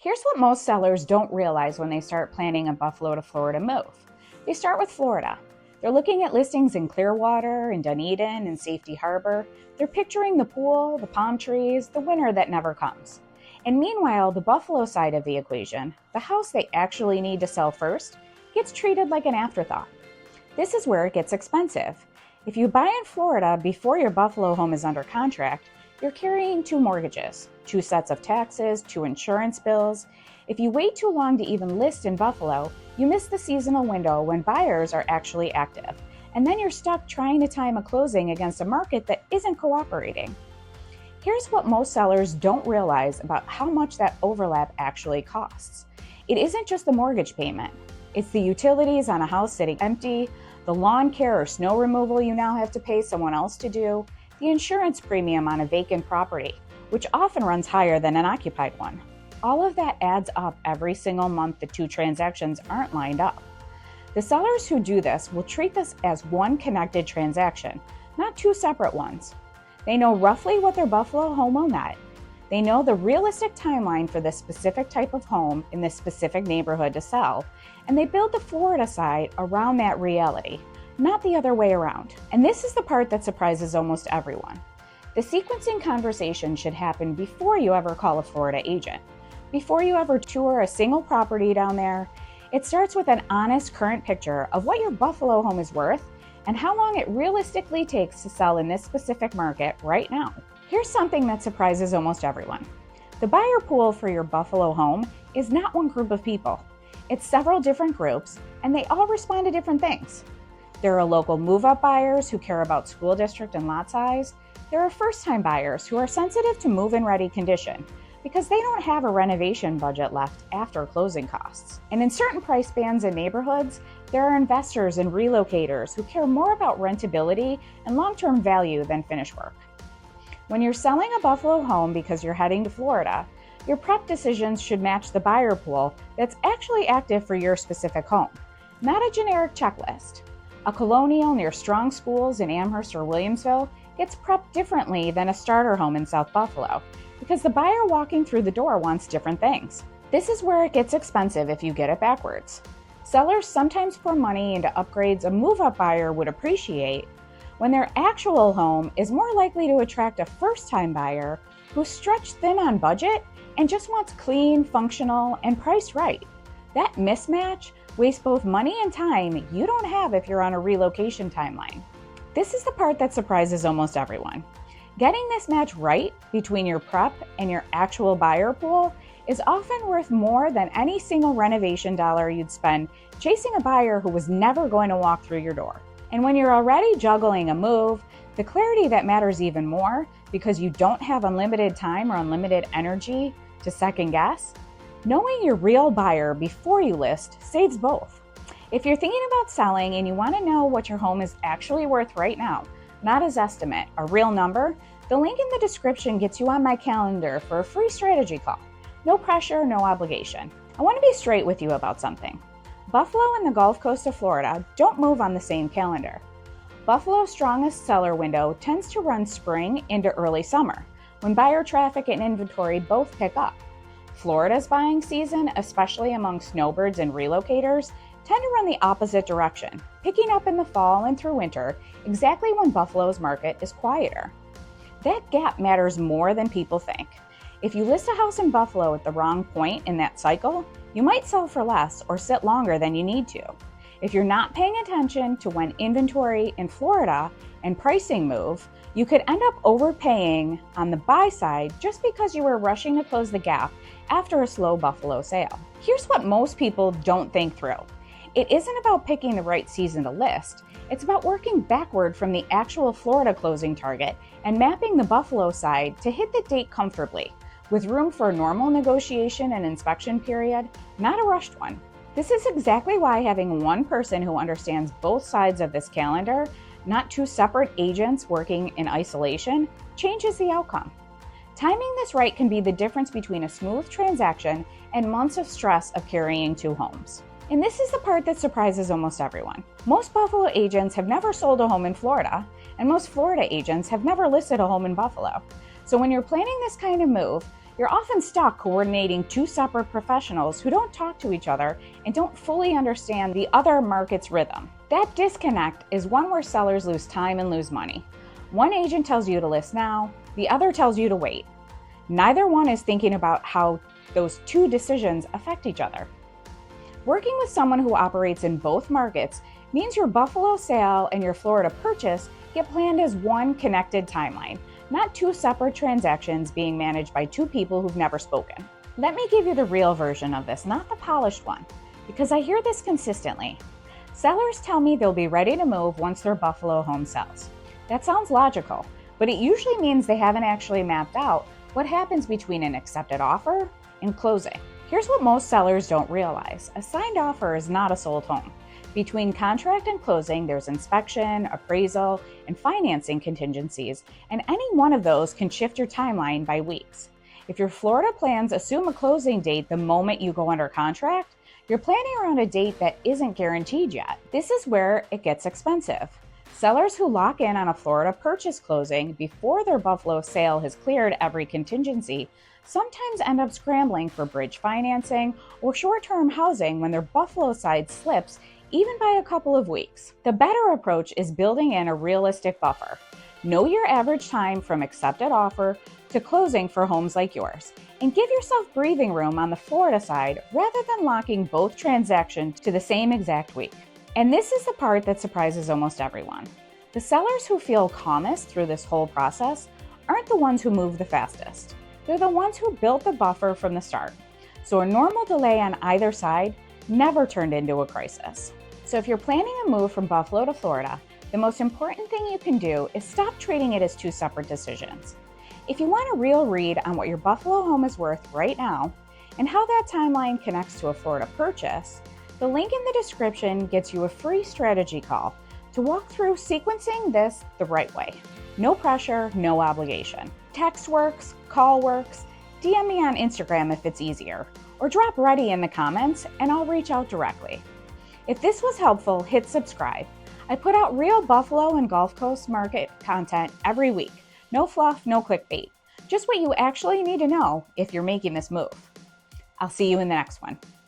Here's what most sellers don't realize when they start planning a Buffalo to Florida move. They start with Florida. They're looking at listings in Clearwater and Dunedin and Safety Harbor. They're picturing the pool, the palm trees, the winter that never comes. And meanwhile, the Buffalo side of the equation, the house they actually need to sell first, gets treated like an afterthought. This is where it gets expensive. If you buy in Florida before your Buffalo home is under contract, you're carrying 2 mortgages, 2 sets of taxes, 2 insurance bills. If you wait too long to even list in Buffalo, you miss the seasonal window when buyers are actually active. And then you're stuck trying to time a closing against a market that isn't cooperating. Here's what most sellers don't realize about how much that overlap actually costs. It isn't just the mortgage payment. It's the utilities on a house sitting empty, the lawn care or snow removal you now have to pay someone else to do, the insurance premium on a vacant property, which often runs higher than an occupied one. All of that adds up every single month the 2 transactions aren't lined up. The sellers who do this will treat this as one connected transaction, not 2 separate ones. They know roughly what their Buffalo home will net. They know the realistic timeline for this specific type of home in this specific neighborhood to sell, and they build the Florida side around that reality, not the other way around. And this is the part that surprises almost everyone. The sequencing conversation should happen before you ever call a Florida agent, before you ever tour a single property down there. It starts with an honest current picture of what your Buffalo home is worth and how long it realistically takes to sell in this specific market right now. Here's something that surprises almost everyone. The buyer pool for your Buffalo home is not one group of people. It's several different groups, and they all respond to different things. There are local move-up buyers who care about school district and lot size. There are first-time buyers who are sensitive to move-in ready condition because they don't have a renovation budget left after closing costs. And in certain price bands and neighborhoods, there are investors and relocators who care more about rentability and long-term value than finish work. When you're selling a Buffalo home because you're heading to Florida, your prep decisions should match the buyer pool that's actually active for your specific home, not a generic checklist. A colonial near strong schools in Amherst or Williamsville gets prepped differently than a starter home in South Buffalo because the buyer walking through the door wants different things. This is where it gets expensive if you get it backwards. Sellers sometimes pour money into upgrades a move-up buyer would appreciate when their actual home is more likely to attract a first-time buyer who's stretched thin on budget and just wants clean, functional, and priced right. That mismatch wastes both money and time you don't have if you're on a relocation timeline. This is the part that surprises almost everyone. Getting this match right between your prep and your actual buyer pool is often worth more than any single renovation dollar you'd spend chasing a buyer who was never going to walk through your door. And when you're already juggling a move, the clarity that matters even more because you don't have unlimited time or unlimited energy to second guess, knowing your real buyer before you list saves both. If you're thinking about selling and you want to know what your home is actually worth right now, not as estimate, a real number, the link in the description gets you on my calendar for a free strategy call. No pressure, no obligation. I want to be straight with you about something. Buffalo and the Gulf Coast of Florida don't move on the same calendar. Buffalo's strongest seller window tends to run spring into early summer, when buyer traffic and inventory both pick up. Florida's buying season, especially among snowbirds and relocators, tend to run the opposite direction, picking up in the fall and through winter, exactly when Buffalo's market is quieter. That gap matters more than people think. If you list a house in Buffalo at the wrong point in that cycle, you might sell for less or sit longer than you need to. If you're not paying attention to when inventory in Florida and pricing move, you could end up overpaying on the buy side just because you were rushing to close the gap after a slow Buffalo sale. Here's what most people don't think through. It isn't about picking the right season to list. It's about working backward from the actual Florida closing target and mapping the Buffalo side to hit the date comfortably, with room for a normal negotiation and inspection period, not a rushed one. This is exactly why having one person who understands both sides of this calendar, not 2 separate agents working in isolation, changes the outcome. Timing this right can be the difference between a smooth transaction and months of stress of carrying 2 homes. And this is the part that surprises almost everyone. Most Buffalo agents have never sold a home in Florida, and most Florida agents have never listed a home in Buffalo. So when you're planning this kind of move, You're often stuck coordinating two separate professionals who don't talk to each other and don't fully understand the other market's rhythm. That disconnect is one where sellers lose time and lose money. One agent tells you to list now, the other tells you to wait. Neither one is thinking about how those two decisions affect each other. Working with someone who operates in both markets means your Buffalo sale and your Florida purchase get planned as one connected timeline, not two separate transactions being managed by two people who've never spoken. Let me give you the real version of this, not the polished one, because I hear this consistently. Sellers tell me they'll be ready to move once their Buffalo home sells. That sounds logical, but it usually means they haven't actually mapped out what happens between an accepted offer and closing. Here's what most sellers don't realize. A signed offer is not a sold home. Between contract and closing, there's inspection, appraisal, and financing contingencies, and any one of those can shift your timeline by weeks. If your Florida plans assume a closing date the moment you go under contract, you're planning around a date that isn't guaranteed yet. This is where it gets expensive. Sellers who lock in on a Florida purchase closing before their Buffalo sale has cleared every contingency sometimes end up scrambling for bridge financing or short-term housing when their Buffalo side slips even by a couple of weeks. The better approach is building in a realistic buffer. Know your average time from accepted offer to closing for homes like yours, and give yourself breathing room on the Florida side rather than locking both transactions to the same exact week. And this is the part that surprises almost everyone. The sellers who feel calmest through this whole process aren't the ones who move the fastest. They're the ones who built the buffer from the start. So a normal delay on either side never turned into a crisis. So if you're planning a move from Buffalo to Florida, the most important thing you can do is stop treating it as two separate decisions. If you want a real read on what your Buffalo home is worth right now and how that timeline connects to a Florida purchase, the link in the description gets you a free strategy call to walk through sequencing this the right way. No pressure, no obligation. Text works, call works, DM me on Instagram if it's easier, or drop ready in the comments and I'll reach out directly. If this was helpful, hit subscribe. I put out real Buffalo and Gulf Coast market content every week. No fluff, no clickbait. Just what you actually need to know if you're making this move. I'll see you in the next one.